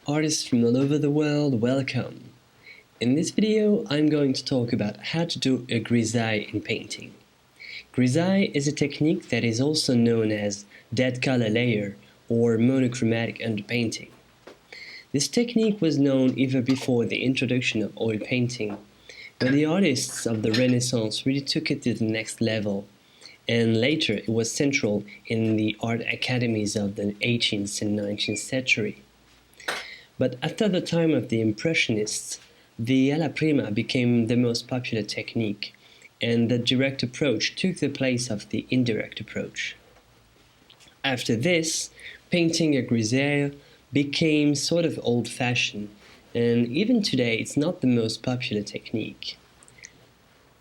Artists from all over the world, welcome! In this video, I'm going to talk about how to do a grisaille in painting. Grisaille is a technique that is also known as dead color layer or monochromatic underpainting. This technique was known even before the introduction of oil painting, but the artists of the Renaissance really took it to the next level, and later it was central in the art academies of the 18th and 19th century. But after the time of the Impressionists, the alla prima became the most popular technique, and the direct approach took the place of the indirect approach. After this, painting a grisaille became sort of old-fashioned, and even today it's not the most popular technique.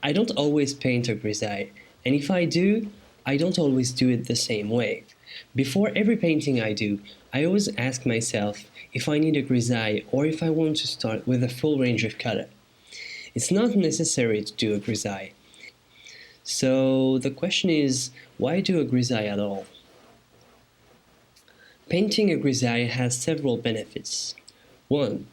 I don't always paint a grisaille, and if I do, I don't always do it the same way. Before every painting I do, I always ask myself if I need a grisaille or if I want to start with a full range of color. It's not necessary to do a grisaille. So the question is, why do a grisaille at all? Painting a grisaille has several benefits. 1.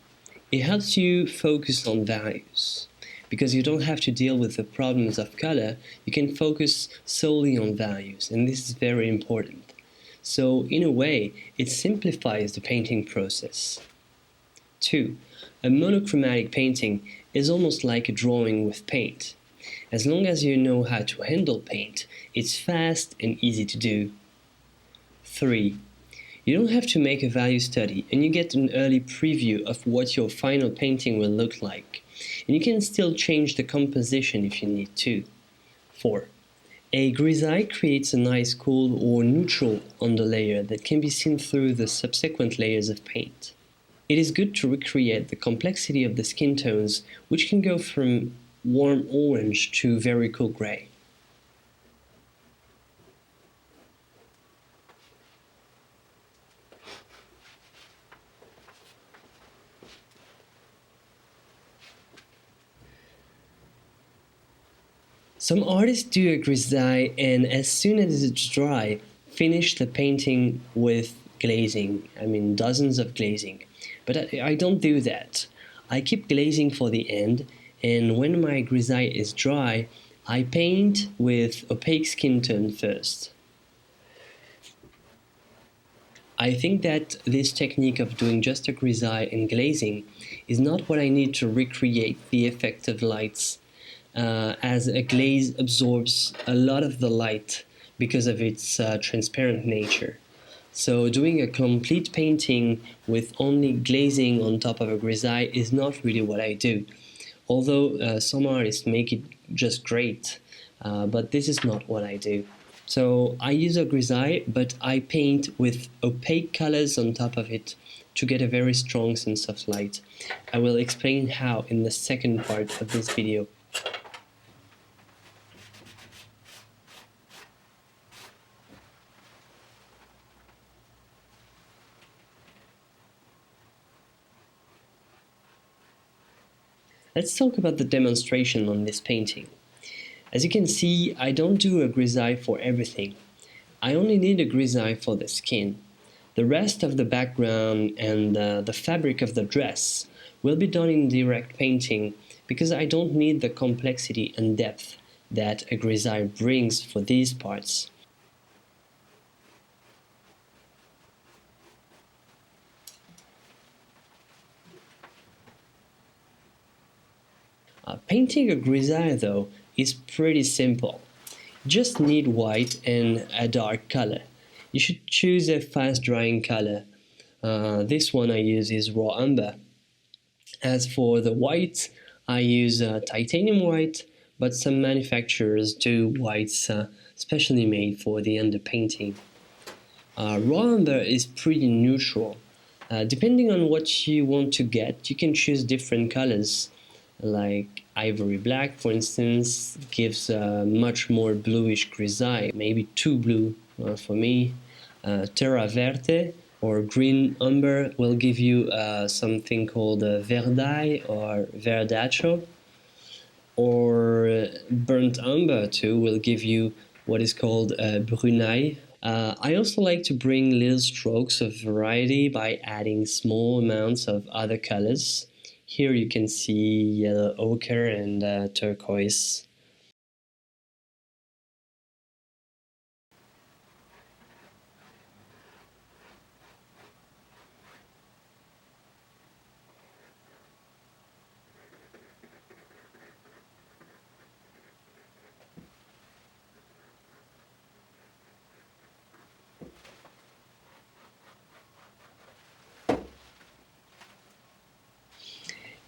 It helps you focus on values. Because you don't have to deal with the problems of color, you can focus solely on values, and this is very important. So, in a way, it simplifies the painting process. 2. A monochromatic painting is almost like a drawing with paint. As long as you know how to handle paint, it's fast and easy to do. 3. You don't have to make a value study, and you get an early preview of what your final painting will look like. And you can still change the composition if you need to. 4. A grisaille creates a nice cool or neutral underlayer that can be seen through the subsequent layers of paint. It is good to recreate the complexity of the skin tones, which can go from warm orange to very cool gray. Some artists do a grisaille and as soon as it's dry, finish the painting with glazing. Dozens of glazing. But I don't do that. I keep glazing for the end, and when my grisaille is dry, I paint with opaque skin tone first. I think that this technique of doing just a grisaille and glazing is not what I need to recreate the effect of lights, as a glaze absorbs a lot of the light because of its transparent nature. So doing a complete painting with only glazing on top of a grisaille is not really what I do. Although some artists make it just great, but this is not what I do. So I use a grisaille, but I paint with opaque colors on top of it to get a very strong sense of light. I will explain how in the second part of this video. Let's talk about the demonstration on this painting. As you can see, I don't do a grisaille for everything. I only need a grisaille for the skin. The rest of the background and the fabric of the dress will be done in direct painting because I don't need the complexity and depth that a grisaille brings for these parts. Painting a grisaille, though, is pretty simple. You just need white and a dark color. You should choose a fast-drying color. This one I use is raw umber. As for the white, I use titanium white, but some manufacturers do whites specially made for the underpainting. Raw umber is pretty neutral. Depending on what you want to get, you can choose different colors. Like ivory black, for instance, gives a much more bluish grisaille, maybe too blue for me. Terra verte or green umber will give you something called verdaille or verdacho, or burnt umber too will give you what is called brunaille I also like to bring little strokes of variety by adding small amounts of other colors. Here you can see yellow ochre and turquoise.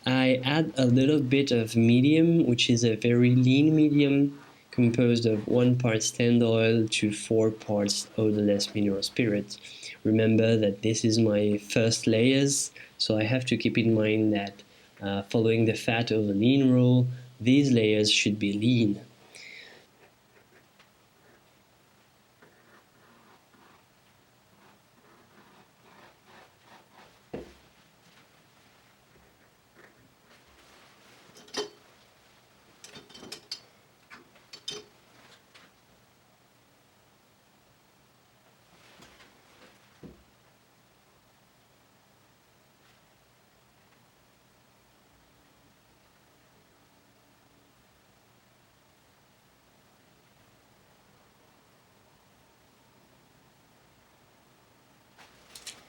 I add a little bit of medium, which is a very lean medium composed of 1 part stand oil to 4 parts odorless mineral spirit. Remember that this is my first layers, so I have to keep in mind that following the fat over lean rule, these layers should be lean.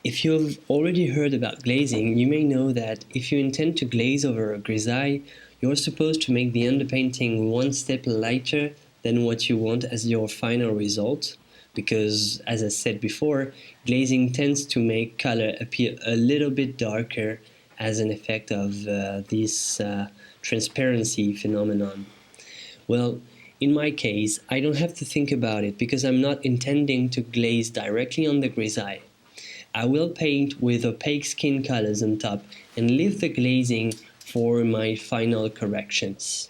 If you've already heard about glazing, you may know that if you intend to glaze over a grisaille, you're supposed to make the underpainting one step lighter than what you want as your final result, because, as I said before, glazing tends to make color appear a little bit darker as an effect of this transparency phenomenon. Well, in my case, I don't have to think about it because I'm not intending to glaze directly on the grisaille. I will paint with opaque skin colors on top and leave the glazing for my final corrections.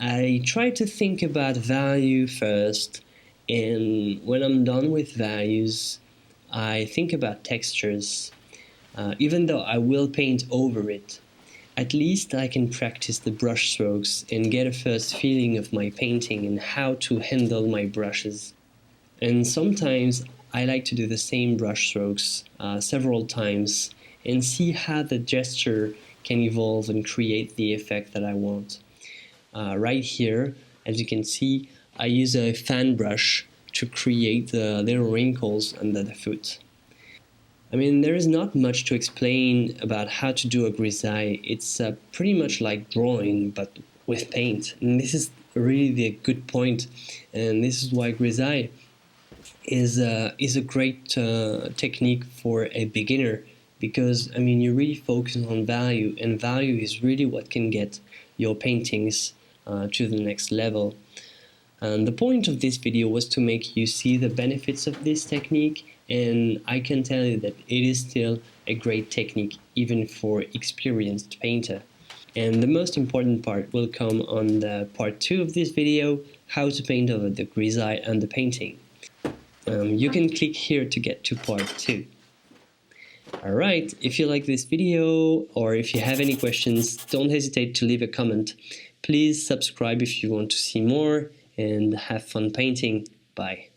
I try to think about value first, and when I'm done with values, I think about textures. Even though I will paint over it, at least I can practice the brush strokes and get a first feeling of my painting and how to handle my brushes. And sometimes I like to do the same brush strokes several times and see how the gesture can evolve and create the effect that I want. Right here, as you can see, I use a fan brush to create the little wrinkles under the foot. I mean, there is not much to explain about how to do a grisaille. It's pretty much like drawing, but with paint. And this is really the good point. And this is why grisaille is a great technique for a beginner, because I mean you really focus on value, and value is really what can get your paintings to the next level. And the point of this video was to make you see the benefits of this technique, and I can tell you that it is still a great technique even for experienced painter. And the most important part will come on the part 2 of this video, how to paint over the grisaille underpainting. You can click here to get to part 2. Alright, if you like this video or if you have any questions, don't hesitate to leave a comment. Please subscribe if you want to see more, and have fun painting. Bye.